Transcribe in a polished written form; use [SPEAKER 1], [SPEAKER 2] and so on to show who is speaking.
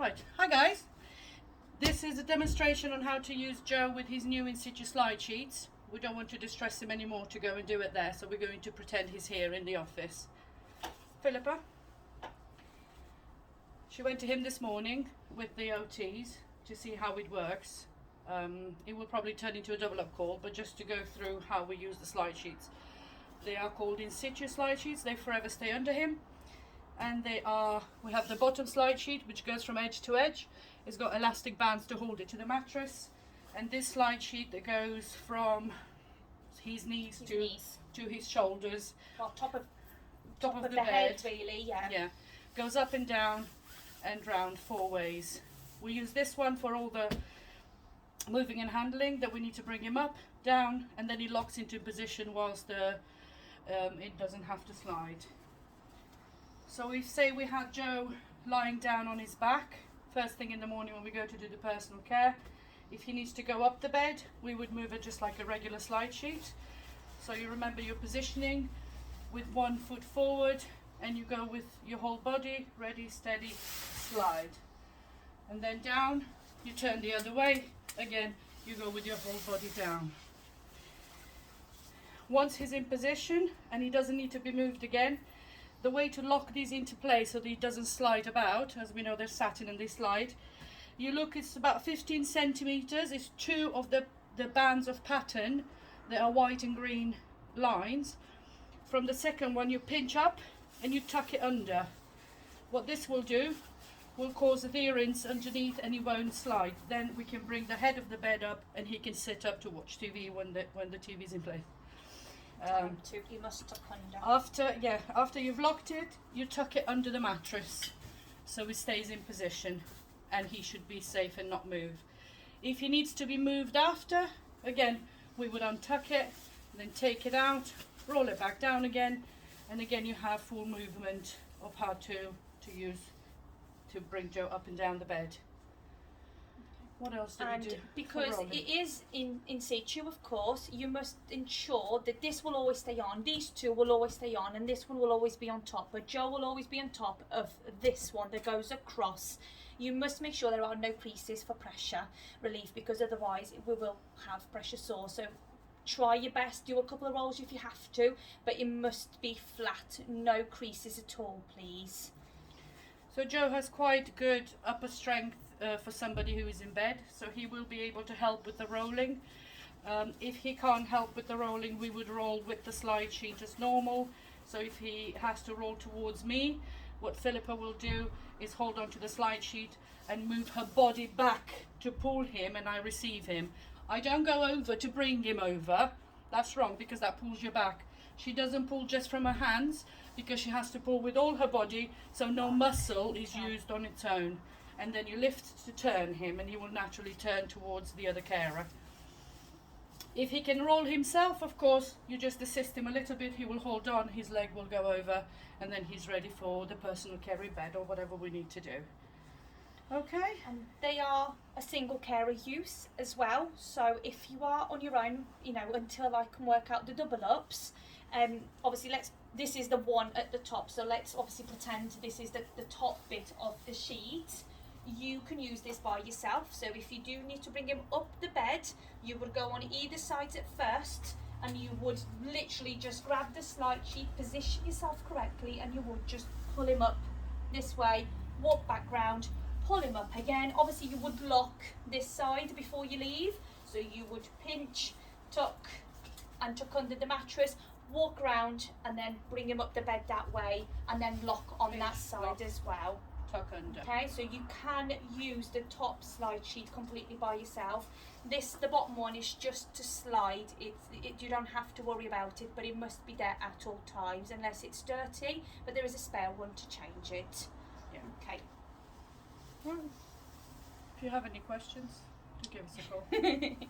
[SPEAKER 1] Right, hi guys. This is a demonstration on how to use Joe with his new in situ slide sheets. We don't want to distress him anymore to go and do it there, so we're going to pretend he's here in the office. Philippa, she went to him this morning with the OTs to see how it works. It will probably turn into a double up call, but just to go through how we use the slide sheets. They are called in situ slide sheets. They forever stay under him. And we have the bottom slide sheet which goes from edge to edge. It's got elastic bands to hold it to the mattress, and this slide sheet that goes from his knees to his shoulders,
[SPEAKER 2] well, top of
[SPEAKER 1] the
[SPEAKER 2] bed
[SPEAKER 1] bed,
[SPEAKER 2] really,
[SPEAKER 1] yeah, goes up and down and round 4 ways. We use this one for all the moving and handling that we need to bring him up, down, and then he locks into position whilst it doesn't have to slide. So we say we had Joe lying down on his back first thing in the morning when we go to do the personal care. If he needs to go up the bed, we would move it just like a regular slide sheet. So you remember your positioning with 1 foot forward, and you go with your whole body, ready, steady, slide. And then down, you turn the other way, again, you go with your whole body down. Once he's in position and he doesn't need to be moved again, the way to lock these into place so that he doesn't slide about, as we know they're satin and they slide, you look, it's about 15 centimeters. It's 2 of the bands of pattern that are white and green lines. From the second one you pinch up and you tuck it under. What this will do will cause adherence underneath and he won't slide. Then we can bring the head of the bed up and he can sit up to watch TV when the TV's in place.
[SPEAKER 2] You must tuck under.
[SPEAKER 1] After you've locked it, you tuck it under the mattress so it stays in position and he should be safe and not move. If he needs to be moved after, again, we would untuck it, then take it out, roll it back down again, and again you have full movement of how to use to bring Joe up and down the bed. What else do we do?
[SPEAKER 2] Because it is in situ, of course, you must ensure that this will always stay on, these 2 will always stay on, and this one will always be on top. But Joe will always be on top of this one that goes across. You must make sure there are no creases for pressure relief, because otherwise we will have pressure sore. So try your best, do a couple of rolls if you have to, but it must be flat, no creases at all, please.
[SPEAKER 1] So Joe has quite good upper strength for somebody who is in bed, so he will be able to help with the rolling. If he can't help with the rolling, we would roll with the slide sheet as normal. So if he has to roll towards me, what Philippa will do is hold on to the slide sheet and move her body back to pull him, and I receive him. I don't go over to bring him over. That's wrong, because that pulls you back. She doesn't pull just from her hands, because she has to pull with all her body, so no muscle is used on its own. And then you lift to turn him, and he will naturally turn towards the other carer. If he can roll himself, of course, you just assist him a little bit. He will hold on, his leg will go over, and then he's ready for the personal care in bed or whatever we need to do. Okay?
[SPEAKER 2] And they are a single carer use as well. So if you are on your own, until I can work out the double ups, obviously this is the one at the top. So let's obviously pretend this is the top bit of the sheet. You can use this by yourself. So if you do need to bring him up the bed, you would go on either side at first, and you would literally just grab the slide sheet, position yourself correctly, and you would just pull him up this way, walk back round, pull him up again. Obviously you would lock this side before you leave, so you would pinch, tuck and tuck under the mattress, walk around, and then bring him up the bed that way, and then lock on that side as well.
[SPEAKER 1] Tuck under.
[SPEAKER 2] Okay, so you can use the top slide sheet completely by yourself. The bottom one is just to slide. You don't have to worry about it, but it must be there at all times unless it's dirty, but there is a spare one to change it.
[SPEAKER 1] Yeah.
[SPEAKER 2] Okay.
[SPEAKER 1] Well, if you have any questions, do give us a call.